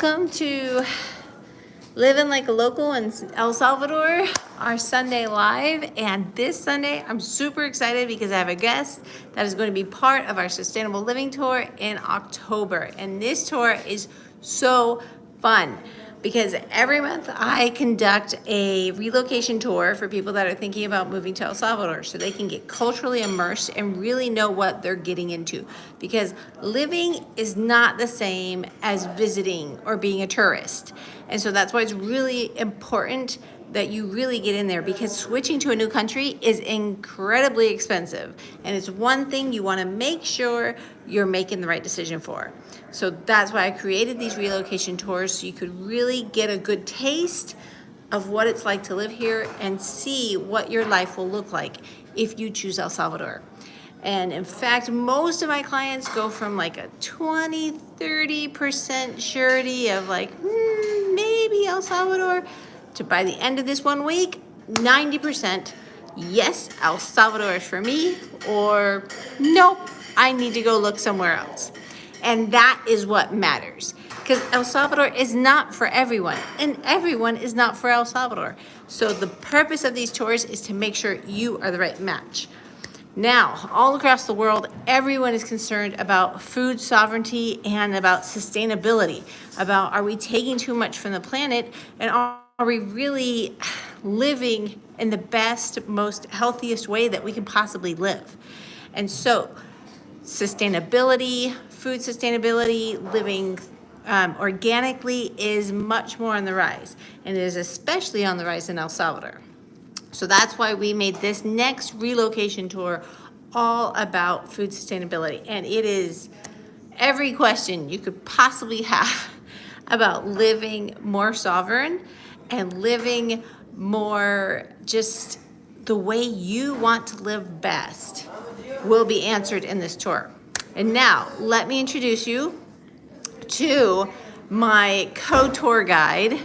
Welcome to Living Like a Local in El Salvador, our Sunday Live. And this Sunday, I'm super excited because I have a guest that is going to be part of our Sustainable Living Tour in October. And this tour is so fun because every month I conduct a relocation tour for people that are thinking about moving to El Salvador so they can get culturally immersed and really know what they're getting into. Because living is not the same as visiting or being a tourist. And so that's why it's really important that you really get in there, because switching to a new country is incredibly expensive. And it's one thing you want to make sure you're making the right decision for. So that's why I created these relocation tours, so you could really get a good taste of what it's like to live here and see what your life will look like if you choose El Salvador. And in fact, most of my clients go from like a 20-30% surety of like, maybe El Salvador, to by the end of this 1 week, 90%, yes, El Salvador is for me, or nope, I need to go look somewhere else. And that is what matters, because El Salvador is not for everyone, and everyone is not for El Salvador. So the purpose of these tours is to make sure you are the right match. Now, all across the world, everyone is concerned about food sovereignty and about sustainability, about are we taking too much from the planet, and are we really living in the best, most healthiest way that we can possibly live. And so sustainability, food sustainability, living organically is much more on the rise, and it is especially on the rise in El Salvador. So that's why we made this next relocation tour all about food sustainability. And it is every question you could possibly have about living more sovereign and living more just the way you want to live best will be answered in this tour. And now let me introduce you to my co-tour guide,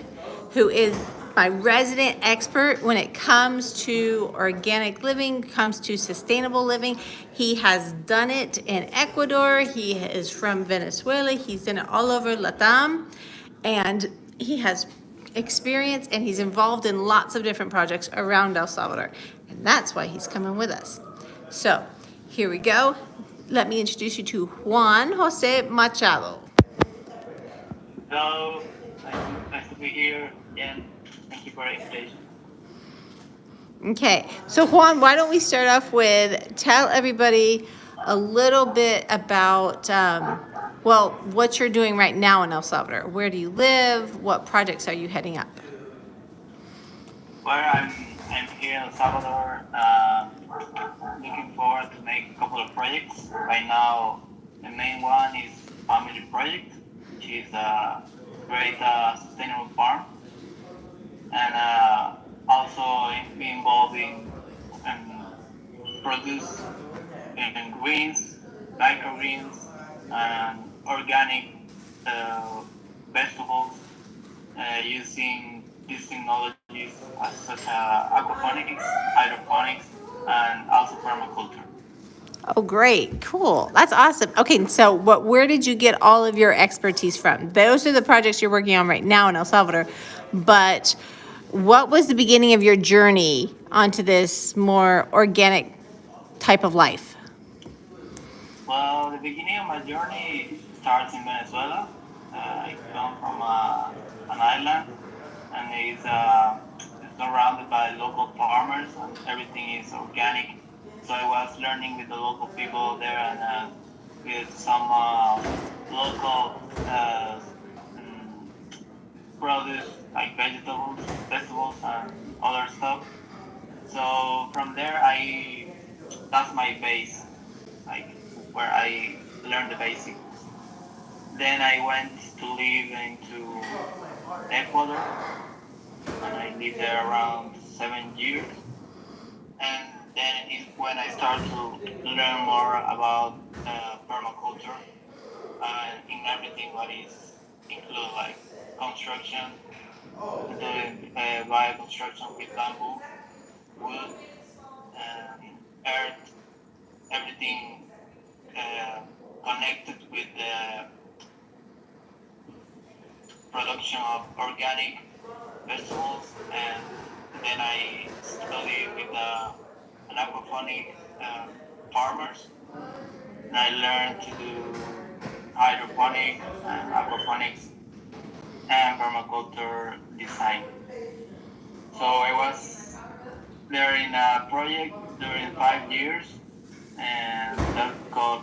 who is my resident expert when it comes to organic living, comes to sustainable living. He has done it in Ecuador. He is from Venezuela. He's done it all over Latam, and he has experience, and he's involved in lots of different projects around El Salvador. And that's why he's coming with us. So here we go. Let me introduce you to Juan Jose Machalo. Hello, nice to be here, and thank you for the invitation. Okay, so Juan, why don't we start off with tell everybody a little bit about, what you're doing right now in El Salvador. Where do you live? What projects are you heading up? Well, I'm here in El Salvador, looking forward to make a couple of projects. Right now, the main one is family project, which is a great sustainable farm, and also be involved in produce in greens, microgreens, and organic vegetables using these technologies such as aquaponics, hydroponics, and also permaculture. Oh, great. Cool. That's awesome. Okay, so where did you get all of your expertise from? Those are the projects you're working on right now in El Salvador. But what was the beginning of your journey onto this more organic type of life? Well, the beginning of my journey starts in Venezuela. I come from an island, and it's surrounded by local farmers, and everything is organic. So I was learning with the local people there, and with some local produce like vegetables, and other stuff. So from there, that's my base, like where I learned the basics. Then I went to live into Ecuador, and I lived there around 7 years. And then is when I started to learn more about permaculture, in everything what is included, like construction, doing bioconstruction with bamboo, wood, earth, everything connected with production of organic vegetables, and then I studied with an aquaponic farmers, and I learned to do hydroponic and aquaponics and permaculture design. So I was there in a project during 5 years, and that's called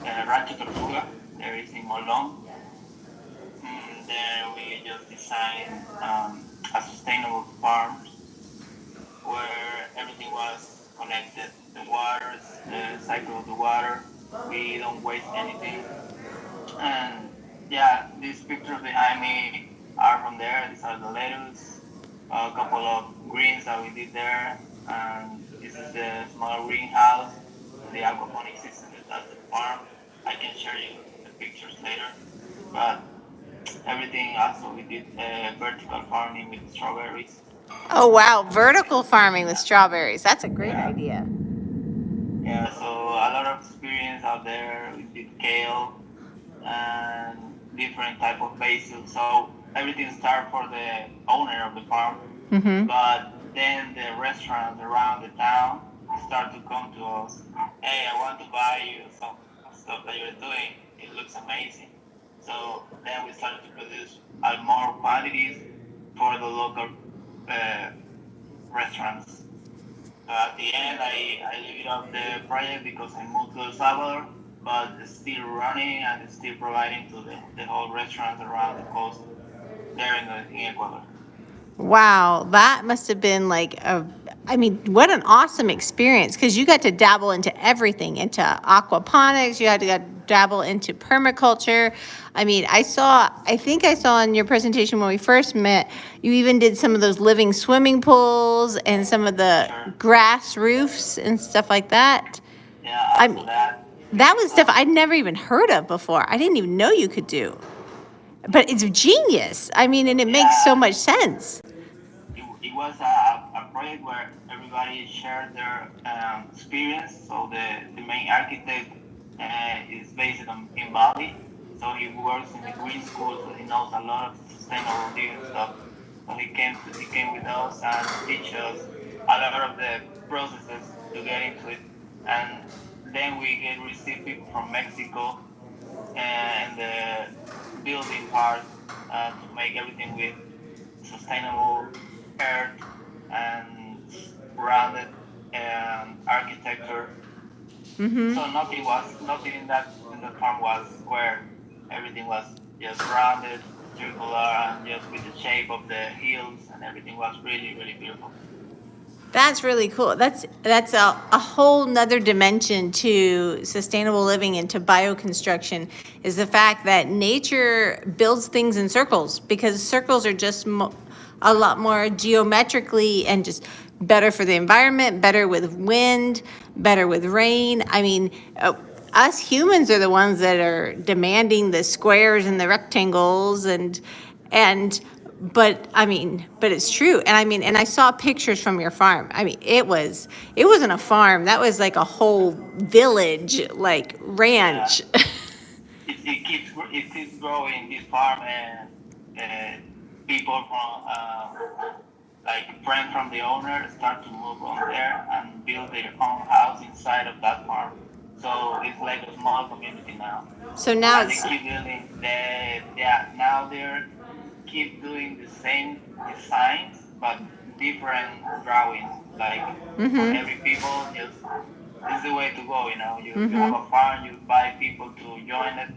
Rancho Tortuga. There is in Molon. There we just designed a sustainable farm where everything was connected. The water, the cycle of the water. We don't waste anything. And yeah, these pictures behind me are from there. These are the lettuce, a couple of greens that we did there. And this is the small greenhouse, the aquaponic system. That's the farm. I can share you the pictures later. But everything also we did vertical farming with strawberries. Oh, wow. Vertical farming with strawberries. That's a great idea. Yeah, so a lot of experience out there. We did kale and different type of basil. So everything started for the owner of the farm. Mm-hmm. But then the restaurants around the town start to come to us. Hey, I want to buy you some stuff that you're doing. It looks amazing. So then we started to produce more quantities for the local restaurants. So at the end, I leave up the project because I moved to El Salvador, but it's still running and it's still providing to the whole restaurants around the coast there in Ecuador. Wow, that must have been I mean, what an awesome experience, because you got to dabble into everything, into aquaponics, you had to dabble into permaculture. I mean, I think I saw in your presentation when we first met, you even did some of those living swimming pools and some of the grass roofs and stuff like that. Yeah, I also mean, that. that was stuff I'd never even heard of before. I didn't even know you could do. But it's genius. I mean, and it makes so much sense. It was a project where everybody shared their experience. So the main architect is based in Bali. So he works in the green school, so he knows a lot of sustainable living stuff. So he came with us and teach us a lot of the processes to get into it. And then we get receive people from Mexico and the building part to make everything with sustainable earth and rounded architecture. Mm-hmm. So nothing in the farm was square. Everything was just rounded, circular, and just with the shape of the hills, and everything was really really beautiful. That's really cool. That's a whole nother dimension to sustainable living and to bioconstruction, is the fact that nature builds things in circles, because circles are just a lot more geometrically and just better for the environment, better with wind, better with rain. I mean, us humans are the ones that are demanding the squares and the rectangles and but it's true. And I mean, and I saw pictures from your farm. I mean, it wasn't a farm. That was like a whole village, like ranch. Yeah. It keeps growing this farm, and people from like friends from the owner start to move on there and build their own house inside of that farm. So it's like a small community now. So now And they keep building. Now they're keep doing the same designs but different drawings. Like for every people, just it's the way to go. You have a farm, you buy people to join it,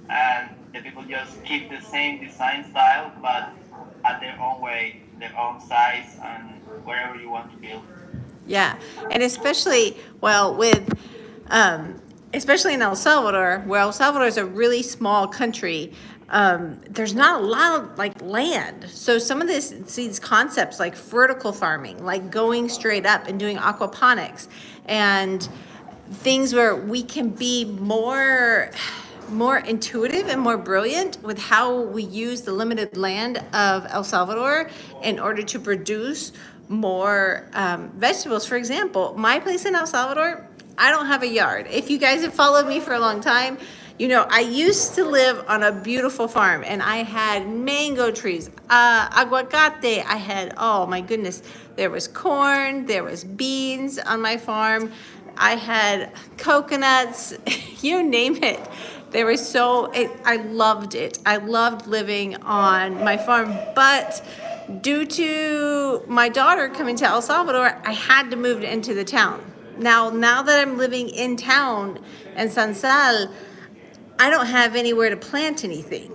and the people just keep the same design style but at their own way, their own size, and wherever you want to build. Yeah, and especially in El Salvador, where El Salvador is a really small country. There's not a lot of land, so some of these concepts like vertical farming, like going straight up and doing aquaponics, and things where we can be more intuitive and more brilliant with how we use the limited land of El Salvador in order to produce more vegetables. For example, my place in El Salvador, I don't have a yard. If you guys have followed me for a long time, You know, I used to live on a beautiful farm and I had mango trees, aguacate. I had, oh my goodness, there was corn, there was beans on my farm. I had coconuts, you name it. There was I loved it. I loved living on my farm, but due to my daughter coming to El Salvador, I had to move into the town. Now that I'm living in town in San Sal, I don't have anywhere to plant anything.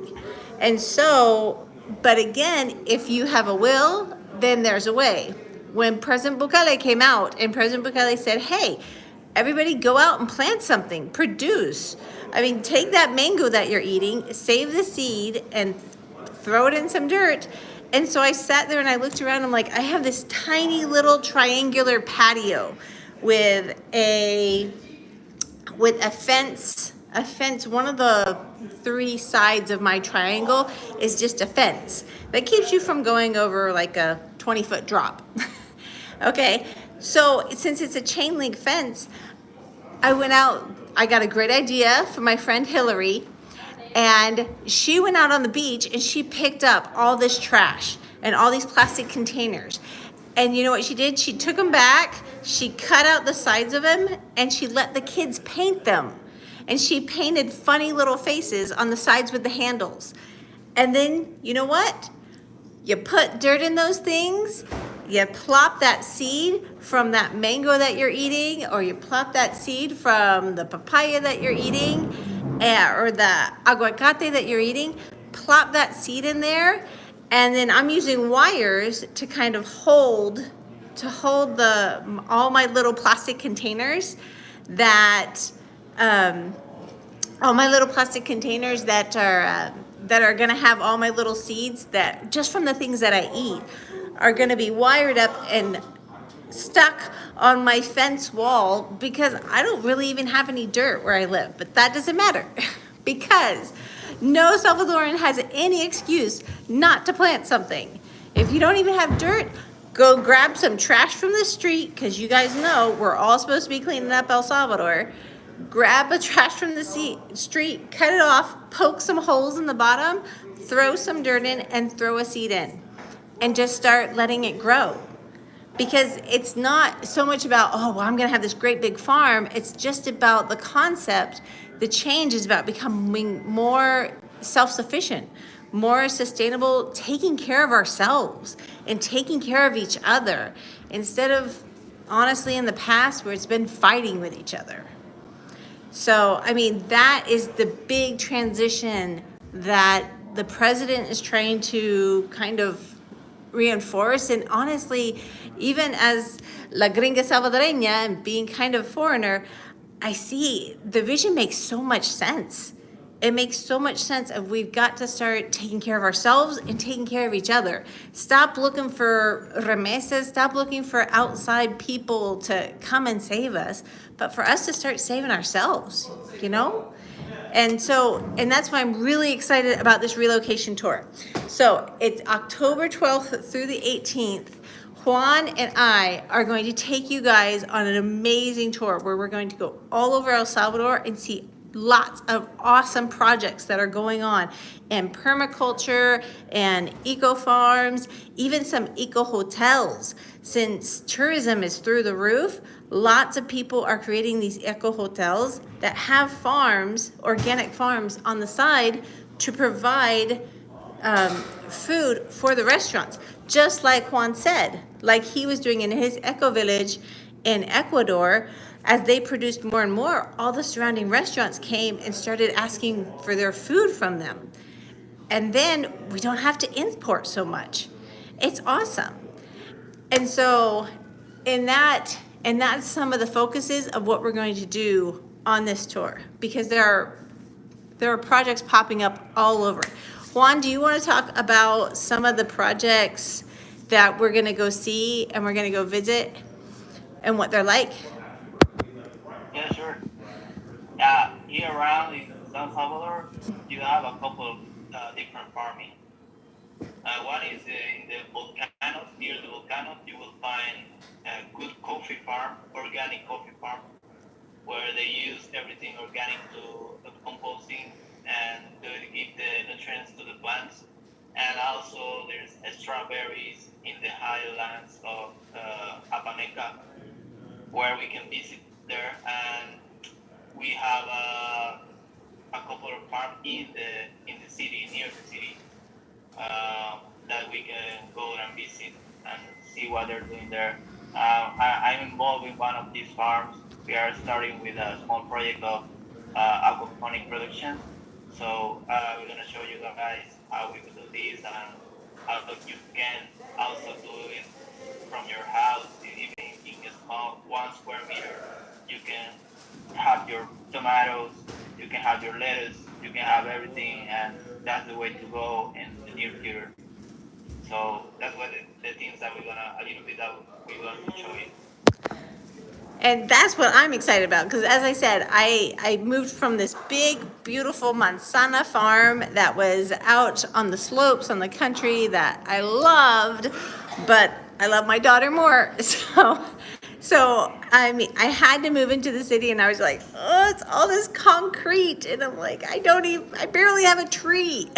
And so, but again, if you have a will, then there's a way. When President Bukele came out and President Bukele said, hey, everybody go out and plant something, produce. I mean, take that mango that you're eating, save the seed, and throw it in some dirt. And so I sat there and I looked around. I'm like, I have this tiny little triangular patio with a fence. A fence. One of the three sides of my triangle is just a fence that keeps you from going over like a 20-foot drop. Okay, so since it's a chain link fence, I went out. I got a great idea from my friend Hillary. And she went out on the beach and she picked up all this trash and all these plastic containers. And you know what she did? She took them back, she cut out the sides of them, and she let the kids paint them. And she painted funny little faces on the sides with the handles. And then, you know what? You put dirt in those things, you plop that seed from that mango that you're eating, or you plop that seed from the papaya that you're eating, or the aguacate that you're eating, plop that seed in there, and then I'm using wires to kind of hold all my little plastic containers that are going to have all my little seeds that just from the things that I eat are going to be wired up and stuck on my fence wall, because I don't really even have any dirt where I live, but that doesn't matter because no Salvadoran has any excuse not to plant something. If you don't even have dirt, go grab some trash from the street, because you guys know we're all supposed to be cleaning up El Salvador. Grab a trash from the street, cut it off, poke some holes in the bottom, throw some dirt in, and throw a seed in, and just start letting it grow. Because it's not so much about, oh, well, I'm going to have this great big farm. It's just about the concept. The change is about becoming more self-sufficient, more sustainable, taking care of ourselves and taking care of each other, instead of, honestly, in the past where it's been fighting with each other. So, I mean, that is the big transition that the president is trying to kind of reinforce. And honestly, even as La Gringa Salvadoreña and being kind of foreigner, I see the vision makes so much sense. It makes so much sense of we've got to start taking care of ourselves and taking care of each other. Stop looking for remesas, stop looking for outside people to come and save us, but for us to start saving ourselves, you know? And that's why I'm really excited about this relocation tour. So it's October 12th through the 18th. Juan and I are going to take you guys on an amazing tour where we're going to go all over El Salvador and see lots of awesome projects that are going on in permaculture and eco farms, even some eco hotels. Since tourism is through the roof, lots of people are creating these eco hotels that have farms, organic farms on the side to provide food for the restaurants, just like Juan said, like he was doing in his eco village in Ecuador. As they produced more and more, all the surrounding restaurants came and started asking for their food from them. And then we don't have to import so much. It's awesome. And so that's some of the focuses of what we're going to do on this tour, because there are projects popping up all over. Juan, do you want to talk about some of the projects that we're going to go see and we're going to go visit and what they're like? Yeah, sure. Here around in San Salvador, you have a couple of different farming. One is in the volcanoes. Near the volcanoes, you will find a good coffee farm, organic coffee farm, where they use everything organic to composting and to give the nutrients to the plants. And also there's strawberries in the highlands of Apaneca, where we can visit there, and we have a couple of farms in the city, near the city, that we can go and visit and see what they're doing there. I'm involved in one of these farms. We are starting with a small project of aquaponic production. So we're gonna show you guys how we can do this and how you can also do it from your house, even in a small 1 square meter. You can have your tomatoes, you can have your lettuce, you can have everything, and that's the way to go in the near future. So that's what the things that we're gonna a little bit that we're going to show you. And that's what I'm excited about, because as I said, I moved from this big, beautiful manzana farm that was out on the slopes on the country that I loved, but I love my daughter more. So I mean, I had to move into the city, and I was like, oh, it's all this concrete, and I'm like, I barely have a tree.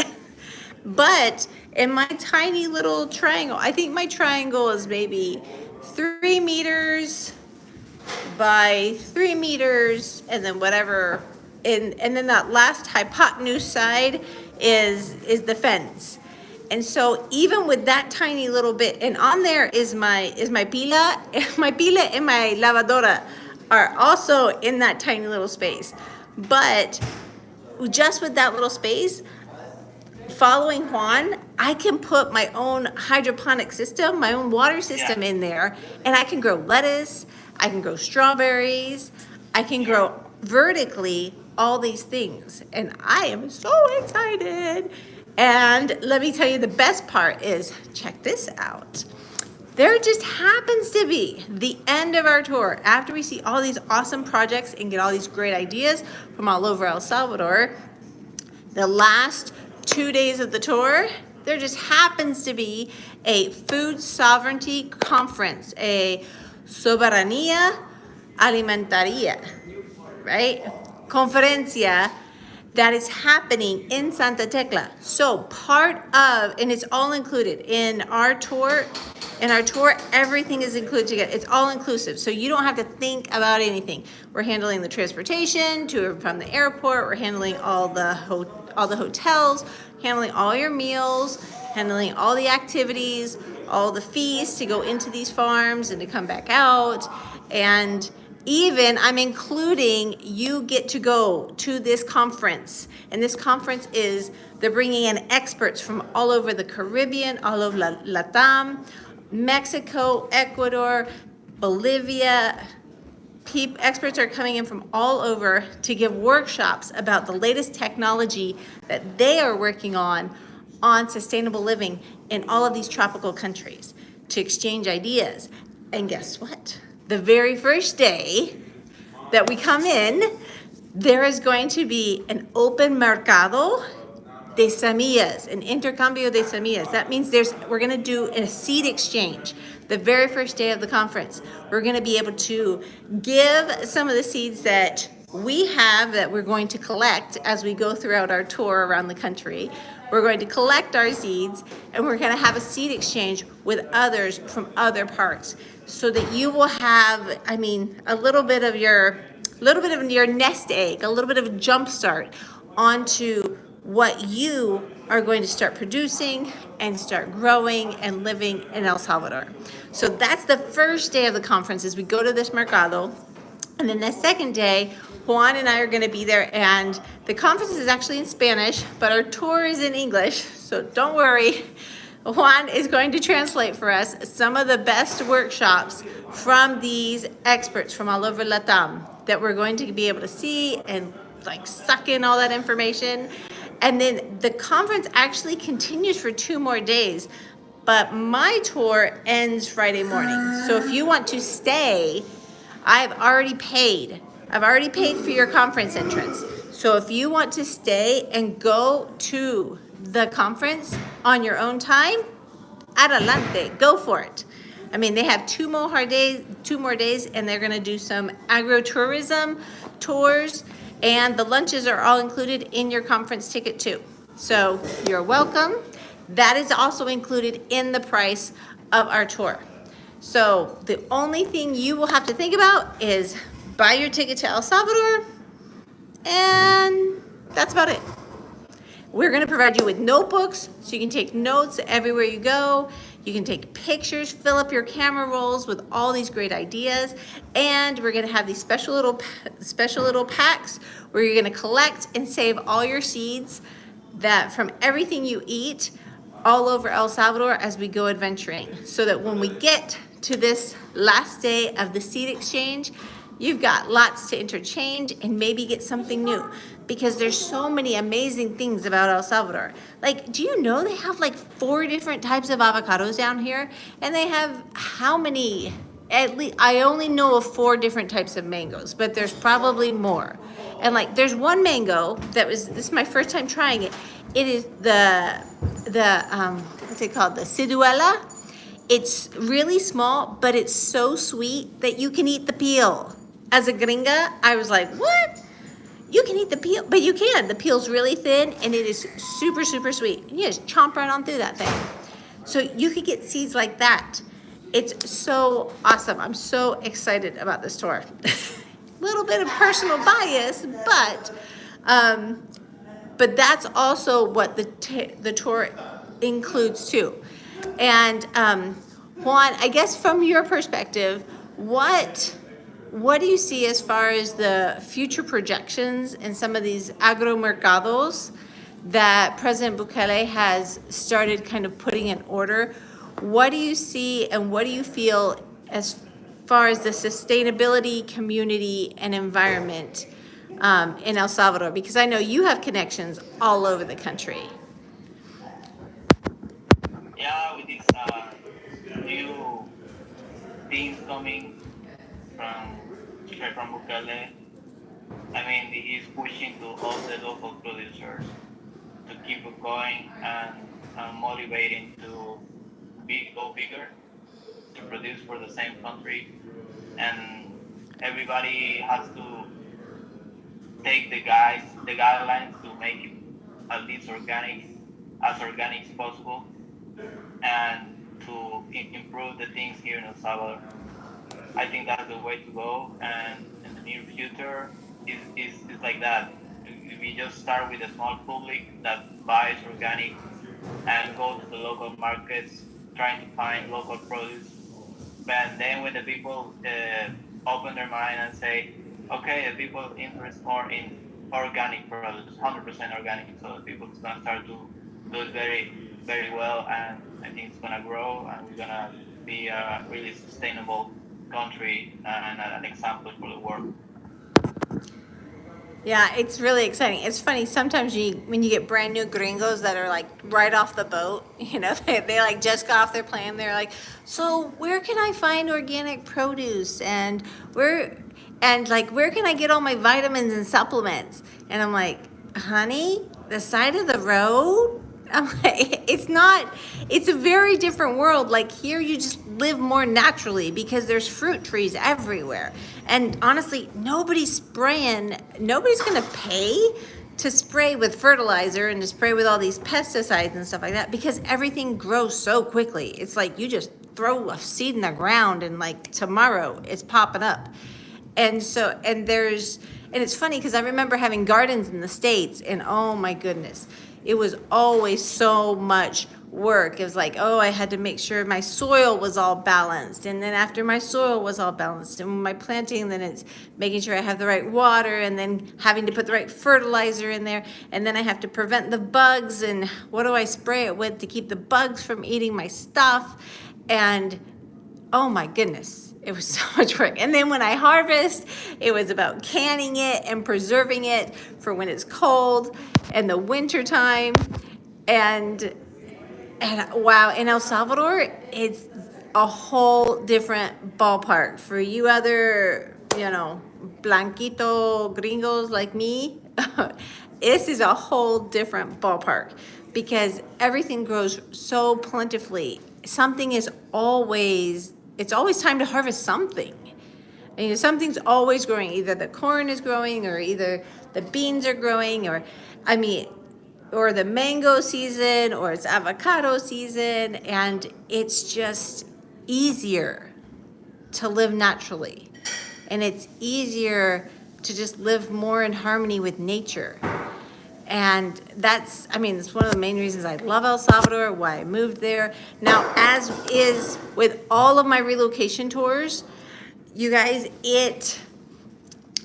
But in my tiny little triangle, I think my triangle is maybe 3 meters by 3 meters, and then whatever, and then that last hypotenuse side is the fence. And so even with that tiny little bit, and on there is my pila, my pila and my lavadora are also in that tiny little space. But just with that little space, following Juan, I can put my own hydroponic system, my own water system in there, and I can grow lettuce, I can grow strawberries, I can grow vertically all these things. And I am so excited. And let me tell you, the best part is, check this out. There just happens to be the end of our tour. After we see all these awesome projects and get all these great ideas from all over El Salvador, the last 2 days of the tour, there just happens to be a food sovereignty conference, a soberanía alimentaria, right? Conferencia that is happening in Santa Tecla. So part of, and it's all included in our tour. In our tour, everything is included together. It's all inclusive, so you don't have to think about anything. We're handling the transportation to and from the airport. We're handling all the hotels, handling all your meals, handling all the activities, all the fees to go into these farms and to come back out. And even I'm including, you get to go to this conference. And this conference is, they're bringing in experts from all over the Caribbean, all over Latam, Mexico, Ecuador, Bolivia. Experts are coming in from all over to give workshops about the latest technology that they are working on sustainable living in all of these tropical countries, to exchange ideas. And guess what? The very first day that we come in, there is going to be an open mercado de semillas, an intercambio de semillas. That means we're gonna do a seed exchange. The very first day of the conference, we're gonna be able to give some of the seeds that we have that we're going to collect as we go throughout our tour around the country. We're going to collect our seeds, and we're gonna have a seed exchange with others from other parts, so that you will have, I mean, a little bit of your nest egg, a little bit of a jump start onto what you are going to start producing and start growing and living in El Salvador. So that's the first day of the conference, is we go to this mercado. And then the second day, Juan and I are gonna be there, and the conference is actually in Spanish, but our tour is in English, so don't worry. Juan is going to translate for us some of the best workshops from these experts from all over Latam that we're going to be able to see and like suck in all that information. And then the conference actually continues for 2 more days, but my tour ends Friday morning. So if you want to stay, I've already paid for your conference entrance. So if you want to stay and go to the conference on your own time, adelante, go for it. I mean, they have 2 more days, and they're gonna do some agro-tourism tours, And the lunches are all included in your conference ticket too. So you're welcome. That is also included in the price of our tour. So the only thing you will have to think about is buy your ticket to El Salvador, and that's about it. We're gonna provide you with notebooks so you can take notes everywhere you go. You can take pictures, fill up your camera rolls with all these great ideas. And we're gonna have these special little packs where you're gonna collect and save all your seeds that from everything you eat all over El Salvador as we go adventuring. So that when we get to this last day of the seed exchange, you've got lots to interchange and maybe get something new, because there's so many amazing things about El Salvador. Like, do you know they have like 4 different types of avocados down here? And they have how many? At least, I only know of 4 different types of mangoes, but there's probably more. And like, there's one mango this is my first time trying it. It is the what's it called? The ciruela. It's really small, but it's so sweet that you can eat the peel. As a gringa, I was like, what? You can eat the peel, but you can. The peel's really thin and it is super, super sweet. And you just chomp right on through that thing. So you could get seeds like that. It's so awesome. I'm so excited about this tour. Little bit of personal bias, but that's also what the tour includes too. And Juan, I guess from your perspective, what do you see as far as the future projections in some of these agromercados that President Bukele has started kind of putting in order? What do you see and what do you feel as far as the sustainability, community, and environment in El Salvador? Because I know you have connections all over the country. Yeah, with these new things coming from Bukele, I mean, he's pushing to all the local producers to keep it going and motivating to go bigger, to produce for the same country, and everybody has to take the guidelines to make it at least as organic as possible, and to improve the things here in El Salvador. I think that's the way to go, and in the near future, it's like that. If we just start with a small public that buys organic and go to the local markets trying to find local produce, but then when the people open their mind and say, okay, the people interest more in organic produce, 100% organic, so the people is going to start to do it very, very well, and I think it's going to grow, and we're going to be a really sustainable country and an example for the world. Yeah, it's really exciting. It's funny, sometimes when you get brand new gringos that are like right off the boat, they like just got off their plane, they're like, so where can I find organic produce, and where can I get all my vitamins and supplements? And I'm like, honey, the side of the road? I'm like, it's a very different world. Like here you just live more naturally because there's fruit trees everywhere. And honestly, nobody's gonna pay to spray with fertilizer and to spray with all these pesticides and stuff like that, because everything grows so quickly. It's like you just throw a seed in the ground and like tomorrow it's popping up. And it's funny because I remember having gardens in the States, and oh my goodness, it was always so much work. It was like, oh, I had to make sure my soil was all balanced. And then after my soil was all balanced and my planting, then it's making sure I have the right water and then having to put the right fertilizer in there. And then I have to prevent the bugs, and what do I spray it with to keep the bugs from eating my stuff? And oh my goodness, it was so much work. And then when I harvest, it was about canning it and preserving it for when it's cold and the winter time. And wow, in El Salvador, it's a whole different ballpark. For you other, blanquito gringos like me, this is a whole different ballpark because everything grows so plentifully. It's always time to harvest something. And, something's always growing. Either the corn is growing, or either the beans are growing, or, I mean, or the mango season, or it's avocado season, and it's just easier to live naturally. And it's easier to just live more in harmony with nature. And that's, I mean, it's one of the main reasons I love El Salvador, why I moved there. Now, as is with all of my relocation tours, you guys,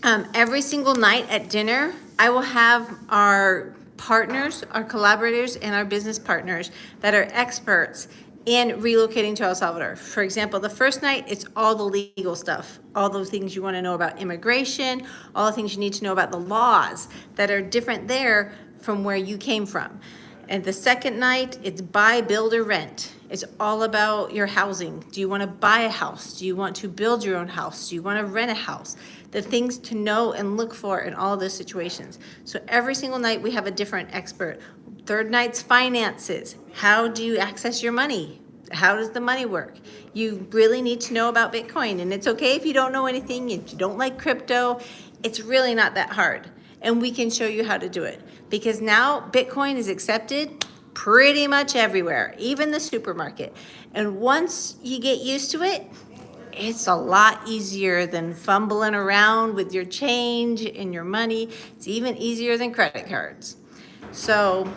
every single night at dinner, I will have our partners, our collaborators, and our business partners that are experts in relocating to El Salvador. For example, the first night, it's all the legal stuff, all those things you want to know about immigration, all the things you need to know about the laws that are different there from where you came from. And the second night, it's buy, build, or rent. It's all about your housing. Do you want to buy a house? Do you want to build your own house? Do you want to rent a house? The things to know and look for in all those situations. So every single night we have a different expert. Third night's finances. How do you access your money? How does the money work? You really need to know about Bitcoin, and it's okay if you don't know anything, if you don't like crypto, it's really not that hard. And we can show you how to do it, because now Bitcoin is accepted pretty much everywhere, even the supermarket. And once you get used to it, it's a lot easier than fumbling around with your change and your money. It's even easier than credit cards. So,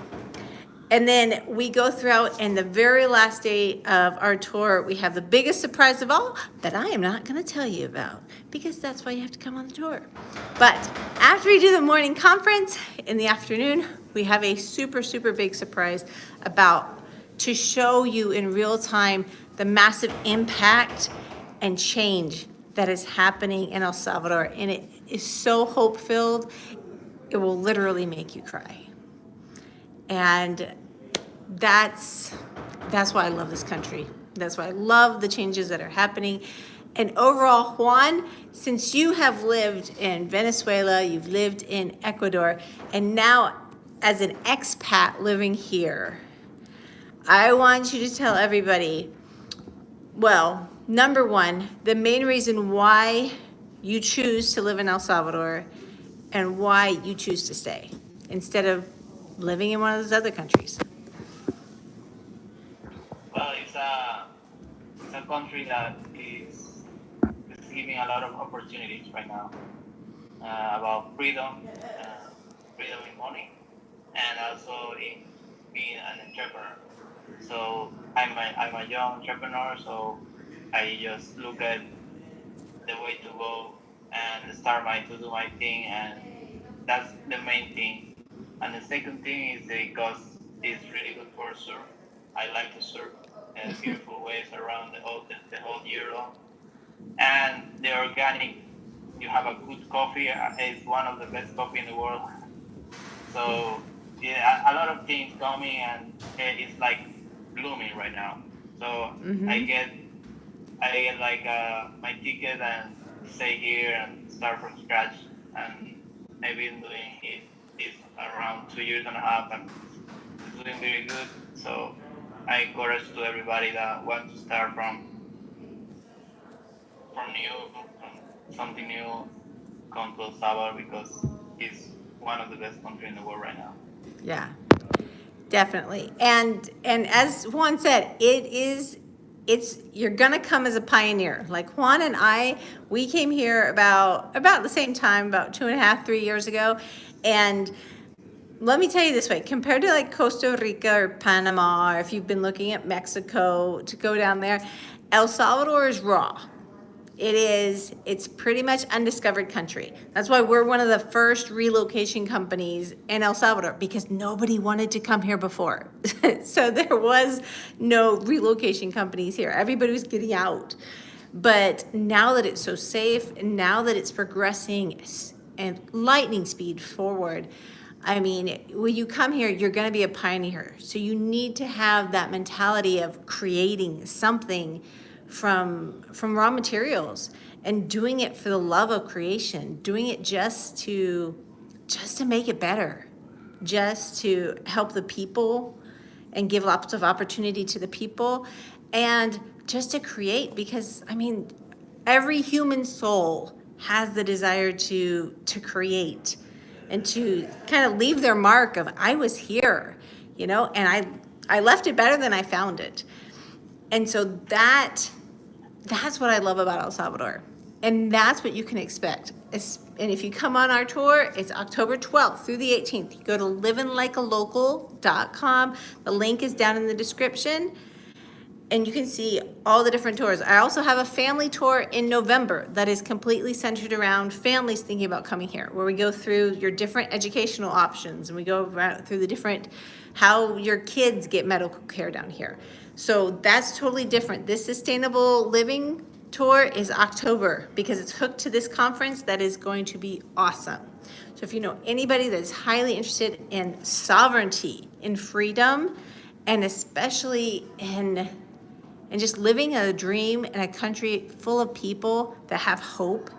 and then we go throughout, and the very last day of our tour, we have the biggest surprise of all that I am not going to tell you about, because that's why you have to come on the tour. But after we do the morning conference, in the afternoon, we have a super, super big surprise to show you in real time the massive impact and change that is happening in El Salvador. And it is so hope-filled, it will literally make you cry. And that's why I love this country. That's why I love the changes that are happening. And overall, Juan, since you have lived in Venezuela, you've lived in Ecuador, and now as an expat living here, I want you to tell everybody, well, number one, the main reason why you choose to live in El Salvador and why you choose to stay instead of living in one of those other countries. Well, it's a country that is giving a lot of opportunities right now, about freedom, freedom in money, and also in being an entrepreneur. So I'm a young entrepreneur, so I just look at the way to go and to do my thing, and that's the main thing. And the second thing is because it's really good for surf. I like to surf, and beautiful waves around the whole year long. And the organic, you have a good coffee. It's one of the best coffee in the world. So yeah, a lot of things coming, and it's like blooming right now. So I get like my ticket and stay here and start from scratch. And I've been doing it around 2 years and a half, and it's doing very good. So I encourage to everybody that wants to start from something new, come to El Salvador, because it's one of the best countries in the world right now. Yeah, definitely. And as Juan said, you're gonna come as a pioneer. Like Juan and I, we came here about the same time, about 2.5, 3 years ago. And let me tell you this way, compared to like Costa Rica or Panama, or if you've been looking at Mexico to go down there, El Salvador is raw. It's pretty much undiscovered country. That's why we're one of the first relocation companies in El Salvador, because nobody wanted to come here before. So there was no relocation companies here. Everybody was getting out. But now that it's so safe, and now that it's progressing at lightning speed forward, I mean, when you come here, you're going to be a pioneer. So you need to have that mentality of creating something from raw materials and doing it for the love of creation, doing it just to make it better, just to help the people and give lots of opportunity to the people, and just to create, because I mean, Every human soul has the desire to create and to kind of leave their mark of, I was here, you know, and I left it better than I found it. And so that's what I love about El Salvador. And that's what you can expect. And if you come on our tour, it's October 12th through the 18th. You go to livinlikealocal.com. The link is down in the description. And you can see all the different tours. I also have a family tour in November that is completely centered around families thinking about coming here, where we go through your different educational options and we go through the different, how your kids get medical care down here. So that's totally different. This sustainable living tour is October because it's hooked to this conference that is going to be awesome. So if you know anybody that's highly interested in sovereignty, in freedom, and especially in just living a dream in a country full of people that have hope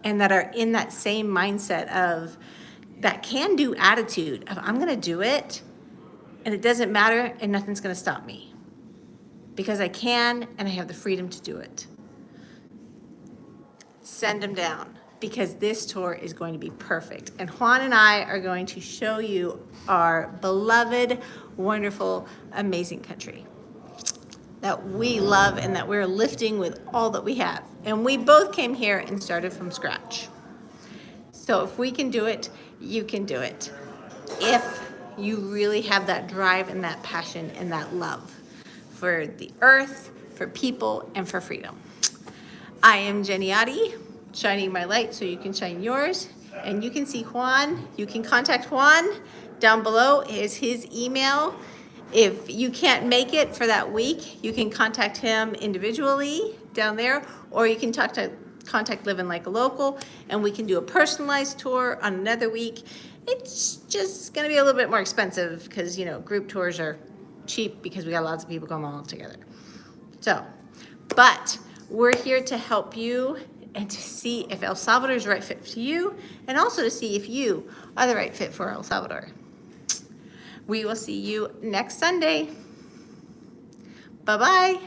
and that are in that same mindset of that can-do attitude of, I'm gonna do it and it doesn't matter and nothing's gonna stop me because I can and I have the freedom to do it. Send them down because this tour is going to be perfect. And Juan and I are going to show you our beloved, wonderful, amazing country that we love and that we're lifting with all that we have. And we both came here and started from scratch. So if we can do it, you can do it. If you really have that drive and that passion and that love for the earth, for people, and for freedom. I am Jenny Adi, shining my light so you can shine yours. And you can see Juan. You can contact Juan. Down below is his email. If you can't make it for that week, you can contact him individually down there, or you can contact Living Like a Local, and we can do a personalized tour on another week. It's just gonna be a little bit more expensive because, you know, group tours are cheap because we got lots of people going along together. So, but we're here to help you and to see if El Salvador is the right fit for you, and also to see if you are the right fit for El Salvador. We will see you next Sunday. Bye-bye.